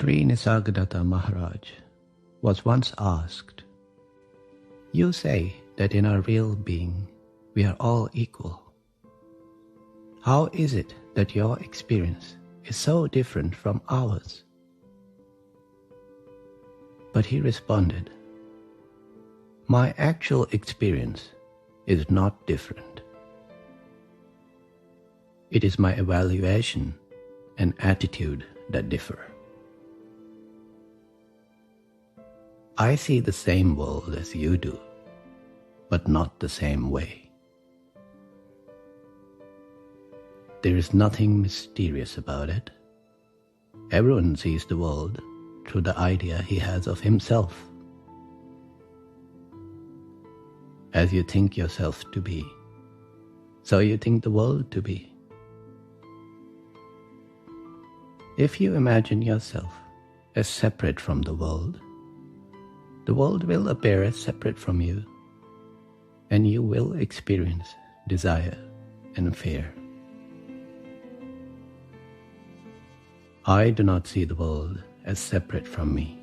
Sri Nisargadatta Maharaj was once asked, "You say that in our real being we are all equal. How is it that your experience is so different from ours?" But he responded, "My actual experience is not different. It is my evaluation and attitude that differ. I see the same world as you do, but not the same way. There is nothing mysterious about it. Everyone sees the world through the idea he has of himself. As you think yourself to be, so you think the world to be. If you imagine yourself as separate from the world will appear as separate from you, and you will experience desire and fear. I do not see the world as separate from me,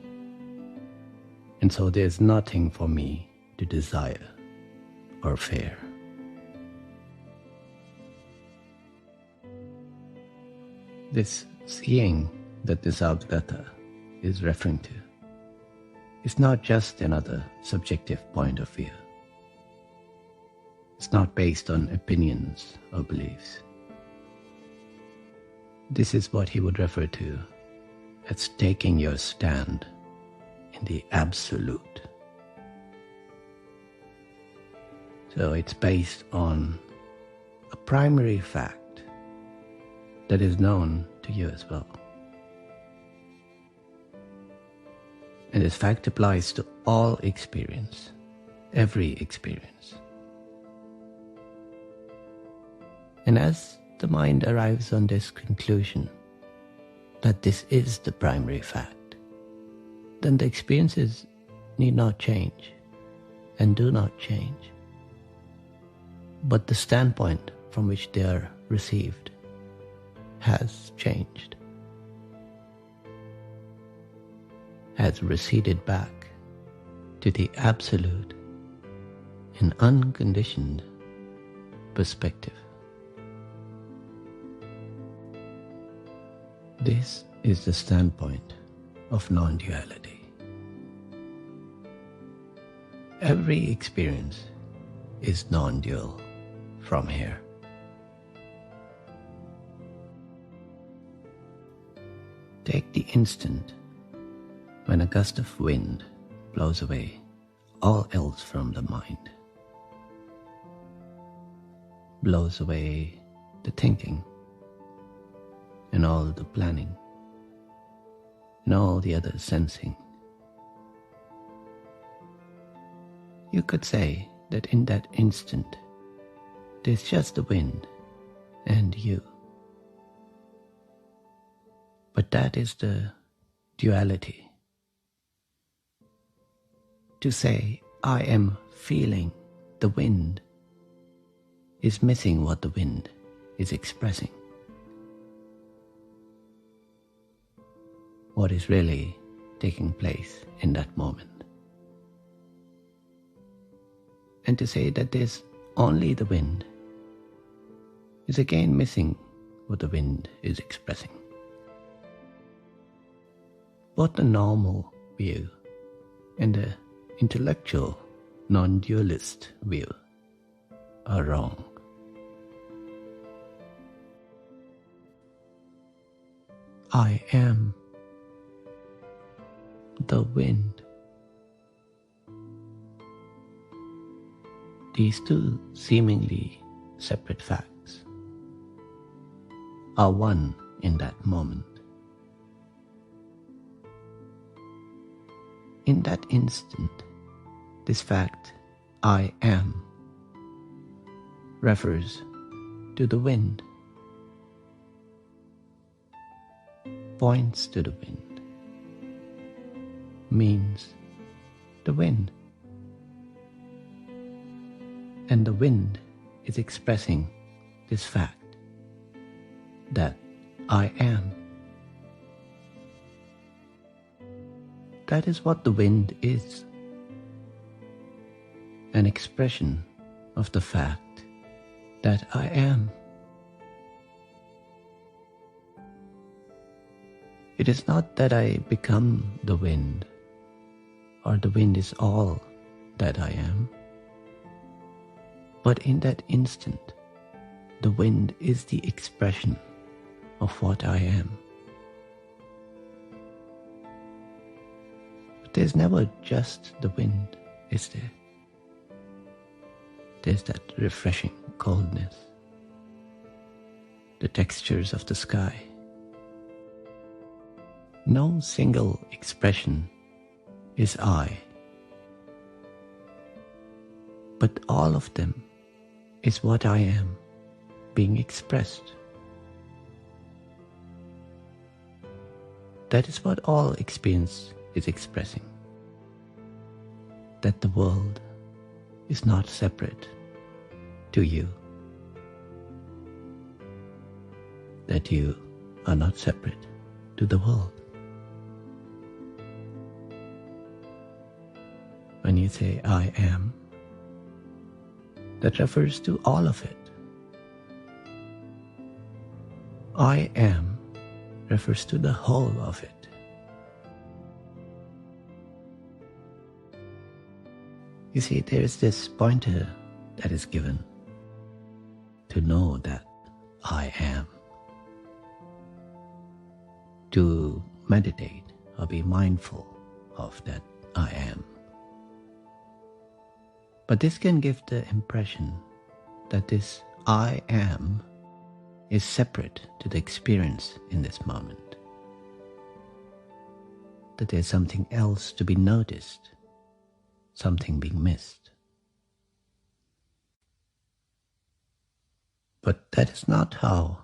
and so there is nothing for me to desire or fear." This seeing that Nisargadatta is referring to is not just another subjective point of view. It's not based on opinions or beliefs. This is what he would refer to as taking your stand in the absolute. So it's based on a primary fact that is known to you as well. And this fact applies to all experience, every experience. And as the mind arrives on this conclusion that this is the primary fact, then the experiences need not change and do not change. But the standpoint from which they are received has changed, has receded back to the absolute and unconditioned perspective. This is the standpoint of non-duality. Every experience is non-dual from here. Take the instant when a gust of wind blows away all else from the mind, blows away the thinking and all the planning and all the other sensing. You could say that in that instant there's just the wind and you. But that is the duality. To say, I am feeling the wind is missing what the wind is expressing. What is really taking place in that moment. And to say that there's only the wind is again missing what the wind is expressing. Both the normal view and the intellectual non-dualist view are wrong. I am the wind. These two seemingly separate facts are one in that moment. In that instant, this fact, I am, refers to the wind, points to the wind, means the wind. And the wind is expressing this fact that I am. That is what the wind is. An expression of the fact that I am. It is not that I become the wind, or the wind is all that I am. But in that instant, the wind is the expression of what I am. But there's never just the wind, is there? There's that refreshing coldness, the textures of the sky. No single expression is I, but all of them is what I am being expressed. That is what all experience is expressing. That the world is not separate to you. That you are not separate to the world. When you say I am, that refers to all of it. I am refers to the whole of it. You see, there is this pointer that is given to know that I am, to meditate or be mindful of that I am. But this can give the impression that this I am is separate to the experience in this moment. That there's something else to be noticed, something being missed. But that is not how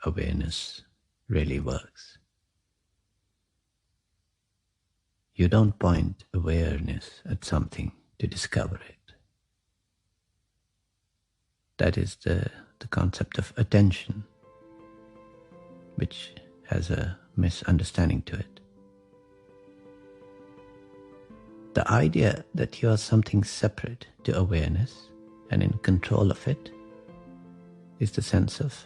awareness really works. You don't point awareness at something to discover it. That is the concept of attention, which has a misunderstanding to it. The idea that you are something separate to awareness and in control of it is the sense of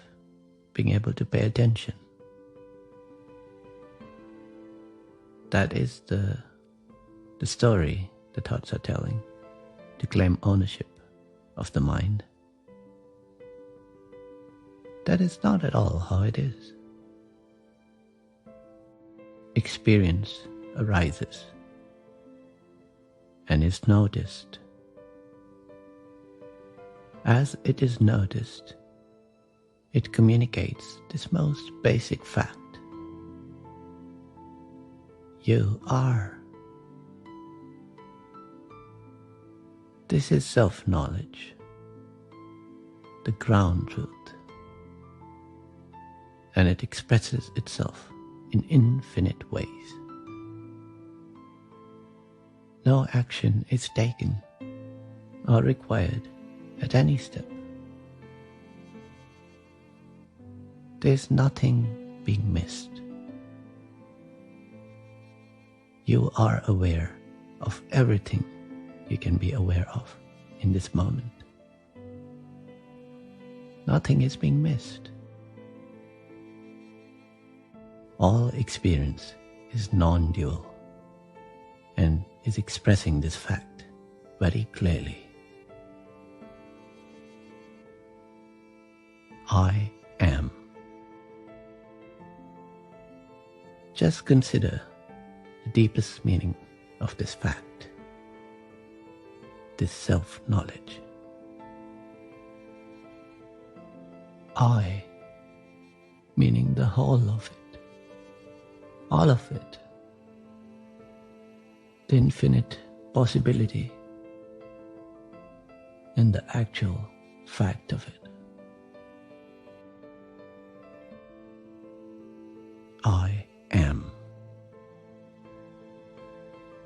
being able to pay attention. That is the story the thoughts are telling, to claim ownership of the mind. That is not at all how it is. Experience arises and is noticed. As it is noticed, it communicates this most basic fact. You are. This is self-knowledge, the ground truth. And it expresses itself in infinite ways. No action is taken or required at any step. There's nothing being missed. You are aware of everything you can be aware of in this moment. Nothing is being missed. All experience is non-dual and is expressing this fact very clearly. I am. Just consider the deepest meaning of this fact, this self-knowledge. I, meaning the whole of it. All of it, the infinite possibility and the actual fact of it. I am.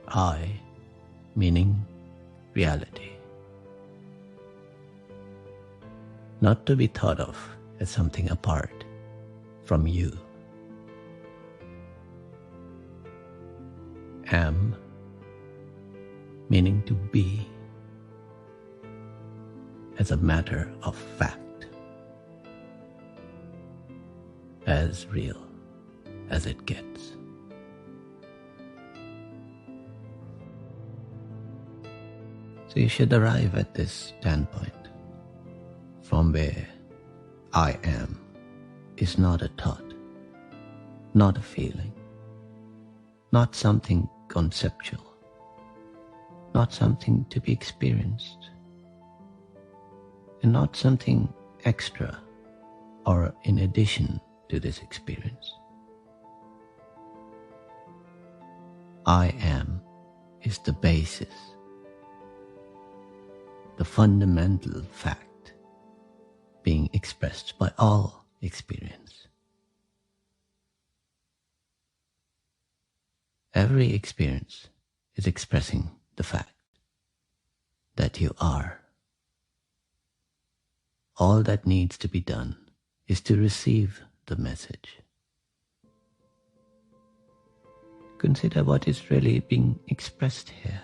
I, meaning reality. Not to be thought of as something apart from you. am, meaning to be, as a matter of fact, as real as it gets. So you should arrive at this standpoint from where I am is not a thought, not a feeling, not something conceptual, not something to be experienced, and not something extra or in addition to this experience. I am is the basis, the fundamental fact being expressed by all experience. Every experience is expressing the fact that you are. All that needs to be done is to receive the message. Consider what is really being expressed here.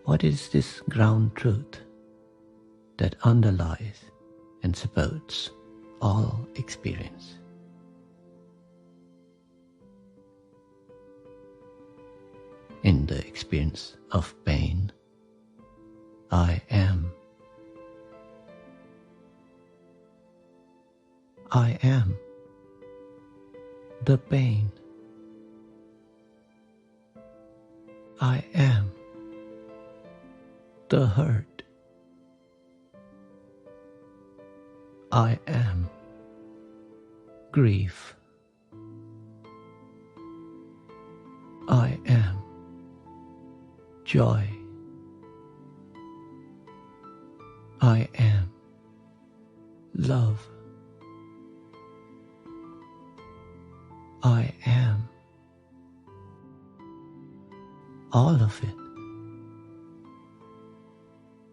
What is this ground truth that underlies and supports all experience? In the experience of pain, I am. I am the pain. I am the hurt. I am grief. I am joy. I am love. I am all of it,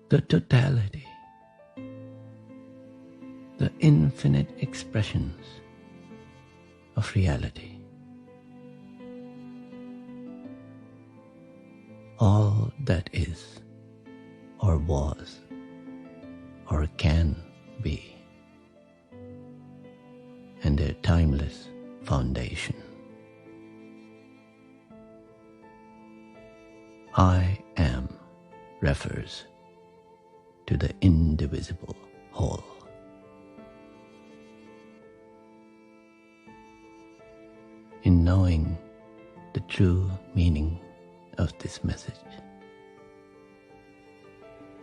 the totality, the infinite expressions of reality. All that is, or was, or can be, and their timeless foundation. I am refers to the indivisible whole. In knowing the true meaning of this message,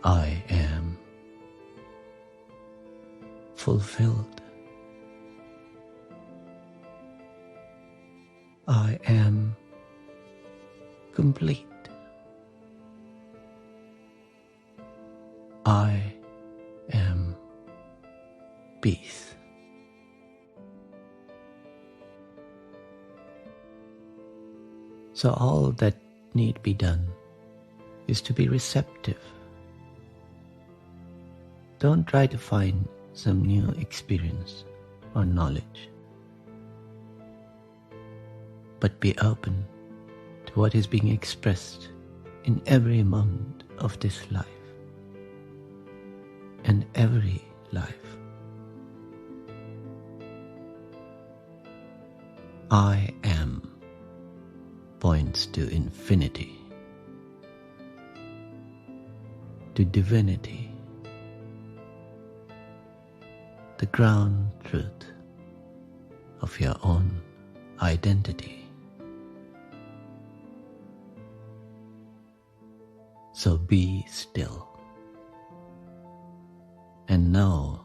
I am fulfilled. I am complete. I am peace. So all that need be done is to be receptive. Don't try to find some new experience or knowledge, but be open to what is being expressed in every moment of this life and every life. I am points to infinity, to divinity, the ground truth of your own identity. So be still and know